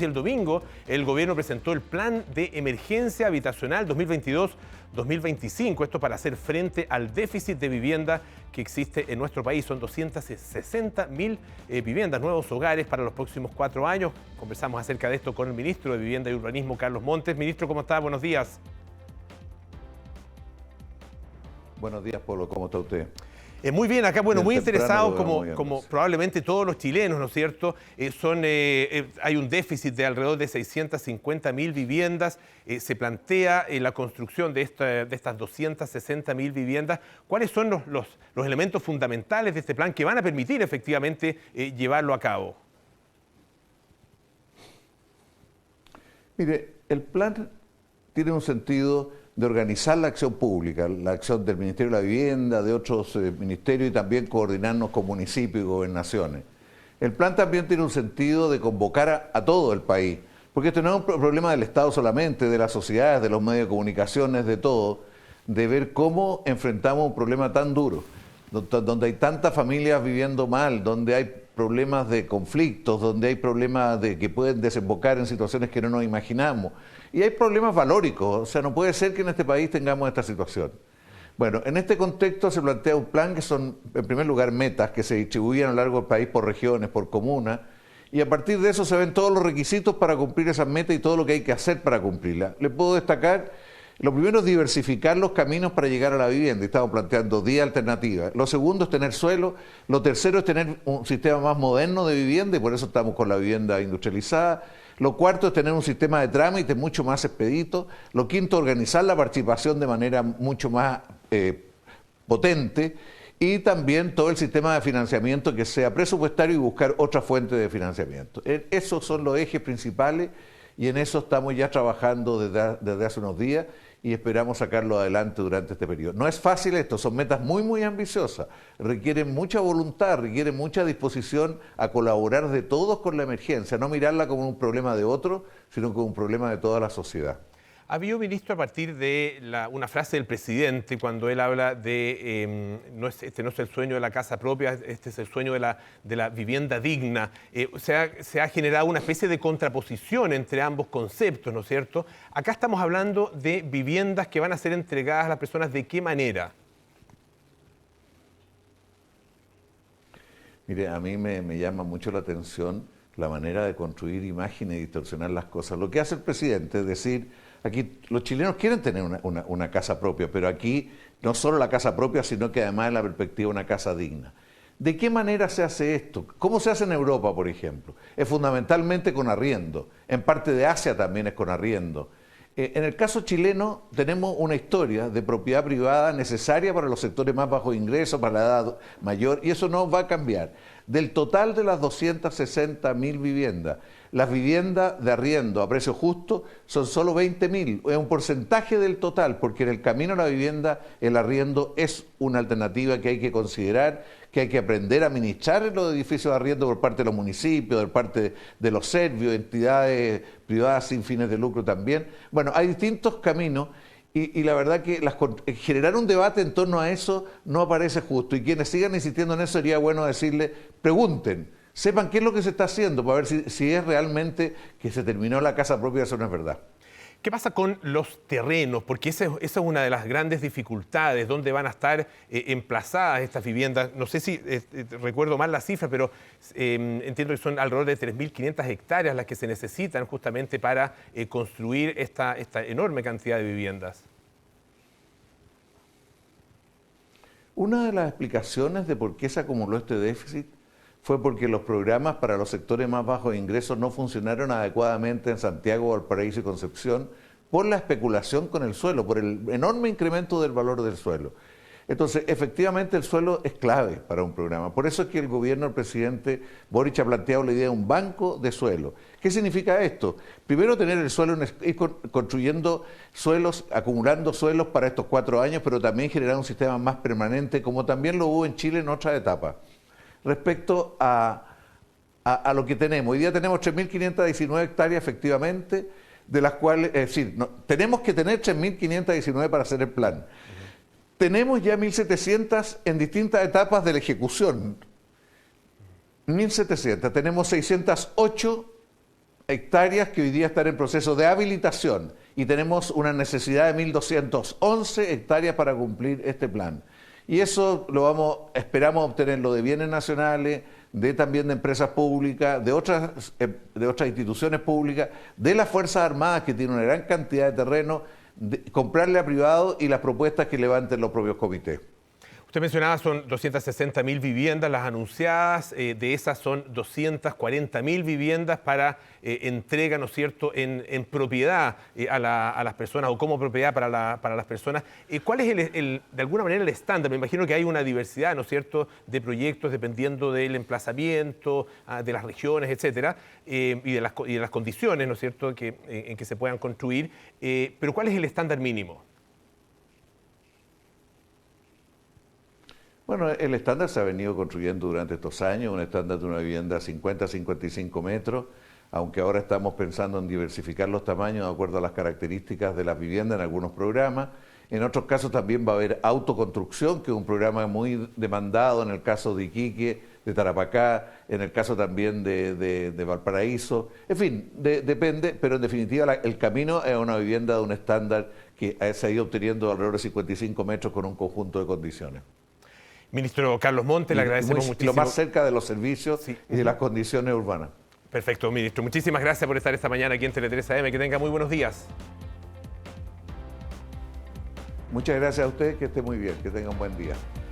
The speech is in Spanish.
El domingo, el gobierno presentó el Plan de Emergencia Habitacional 2022-2025, esto para hacer frente al déficit de vivienda que existe en nuestro país. Son 260.000 viviendas, nuevos hogares para los próximos 4 años. Conversamos acerca de esto con el ministro de Vivienda y Urbanismo, Carlos Montes. Ministro, ¿cómo está? Buenos días. Buenos días, Polo. ¿Cómo está usted? Muy bien, acá, bueno, muy interesados como sí. Probablemente todos los chilenos, ¿no es cierto? Hay un déficit de alrededor de 650.000 viviendas. Se plantea la construcción de estas 260.000 viviendas. ¿Cuáles son los elementos fundamentales de este plan que van a permitir efectivamente llevarlo a cabo? Mire, el plan tiene un sentido de organizar la acción pública, la acción del Ministerio de la Vivienda, de otros ministerios y también coordinarnos con municipios y gobernaciones. El plan también tiene un sentido de convocar a todo el país, porque esto no es un problema del Estado solamente, de las sociedades, de los medios de comunicaciones, de todo, de ver cómo enfrentamos un problema tan duro, donde hay tantas familias viviendo mal, donde hay problemas de conflictos, donde hay problemas que pueden desembocar en situaciones que no nos imaginamos. Y hay problemas valóricos, o sea, no puede ser que en este país tengamos esta situación. Bueno, en este contexto se plantea un plan que son, en primer lugar, metas que se distribuyen a lo largo del país por regiones, por comunas, y a partir de eso se ven todos los requisitos para cumplir esas metas y todo lo que hay que hacer para cumplirlas. Le puedo destacar, lo primero es diversificar los caminos para llegar a la vivienda, y estamos planteando 10 alternativas. Lo segundo es tener suelo, lo tercero es tener un sistema más moderno de vivienda, y por eso estamos con la vivienda industrializada. Lo cuarto es tener un sistema de trámite mucho más expedito. Lo quinto, organizar la participación de manera mucho más potente. Y también todo el sistema de financiamiento que sea presupuestario y buscar otra fuente de financiamiento. Esos son los ejes principales y en eso estamos ya trabajando desde hace unos días y esperamos sacarlo adelante durante este periodo. No es fácil esto, son metas muy, muy ambiciosas, requieren mucha voluntad, requieren mucha disposición a colaborar de todos con la emergencia, no mirarla como un problema de otro, sino como un problema de toda la sociedad. Había un ministro a partir de una frase del presidente cuando él habla de este no es el sueño de la casa propia, este es el sueño de la vivienda digna. Se ha generado una especie de contraposición entre ambos conceptos, ¿no es cierto? Acá estamos hablando de viviendas que van a ser entregadas a las personas. ¿De qué manera? Mire, a mí me llama mucho la atención la manera de construir imágenes y distorsionar las cosas. Lo que hace el presidente es decir, aquí los chilenos quieren tener una casa propia, pero aquí no solo la casa propia, sino que además en la perspectiva una casa digna. ¿De qué manera se hace esto? ¿Cómo se hace en Europa, por ejemplo? Es fundamentalmente con arriendo. En parte de Asia también es con arriendo. En el caso chileno tenemos una historia de propiedad privada necesaria para los sectores más bajos ingresos, para la edad mayor, y eso no va a cambiar. Del total de las 260.000 viviendas, las viviendas de arriendo a precio justo son solo 20.000, es un porcentaje del total, porque en el camino a la vivienda el arriendo es una alternativa que hay que considerar, que hay que aprender a administrar en los edificios de arriendo por parte de los municipios, por parte de los servicios, entidades privadas sin fines de lucro también. Bueno, hay distintos caminos. Y la verdad que generar un debate en torno a eso no parece justo. Y quienes sigan insistiendo en eso sería bueno decirle, pregunten, sepan qué es lo que se está haciendo para ver si es realmente que se terminó la casa propia, eso no es verdad. ¿Qué pasa con los terrenos? Porque esa es una de las grandes dificultades, dónde van a estar emplazadas estas viviendas. No sé si recuerdo mal la cifra, pero entiendo que son alrededor de 3.500 hectáreas las que se necesitan justamente para construir esta enorme cantidad de viviendas. Una de las explicaciones de por qué se acumuló este déficit fue porque los programas para los sectores más bajos de ingresos no funcionaron adecuadamente en Santiago, Valparaíso y Concepción por la especulación con el suelo, por el enorme incremento del valor del suelo. Entonces, efectivamente, el suelo es clave para un programa. Por eso es que el gobierno del presidente Boric ha planteado la idea de un banco de suelo. ¿Qué significa esto? Primero, tener el suelo, ir construyendo suelos, acumulando suelos para estos 4 años, pero también generar un sistema más permanente, como también lo hubo en Chile en otra etapa. Respecto a lo que tenemos. Hoy día tenemos 3.519 hectáreas efectivamente, de las cuales, es decir, tenemos que tener 3.519 para hacer el plan. Tenemos ya 1.700 en distintas etapas de la ejecución. 1.700. Tenemos 608 hectáreas que hoy día están en proceso de habilitación y tenemos una necesidad de 1.211 hectáreas para cumplir este plan. Y eso esperamos obtenerlo de bienes nacionales, también de empresas públicas, de otras instituciones públicas, de las Fuerzas Armadas, que tienen una gran cantidad de terreno, comprarle a privados y las propuestas que levanten los propios comités. Usted mencionaba son 260.000 viviendas las anunciadas, de esas son 240.000 viviendas para entrega, ¿no es cierto?, en propiedad a las personas o como propiedad para las personas. ¿Cuál es de alguna manera el estándar? Me imagino que hay una diversidad, ¿no es cierto?, de proyectos dependiendo del emplazamiento, de las regiones, etcétera, y de las condiciones, ¿no es cierto?, en que se puedan construir. Pero ¿cuál es el estándar mínimo? Bueno, el estándar se ha venido construyendo durante estos años, un estándar de una vivienda de 50 a 55 metros, aunque ahora estamos pensando en diversificar los tamaños de acuerdo a las características de las viviendas en algunos programas. En otros casos también va a haber autoconstrucción, que es un programa muy demandado en el caso de Iquique, de Tarapacá, en el caso también de Valparaíso. En fin, depende, pero en definitiva el camino es una vivienda de un estándar que se ha ido obteniendo alrededor de 55 metros con un conjunto de condiciones. Ministro Carlos Montes, le agradecemos muchísimo. Lo más cerca de los servicios y de las condiciones urbanas. Perfecto, ministro. Muchísimas gracias por estar esta mañana aquí en Tele 3 AM. Que tenga muy buenos días. Muchas gracias a usted, que esté muy bien, que tenga un buen día.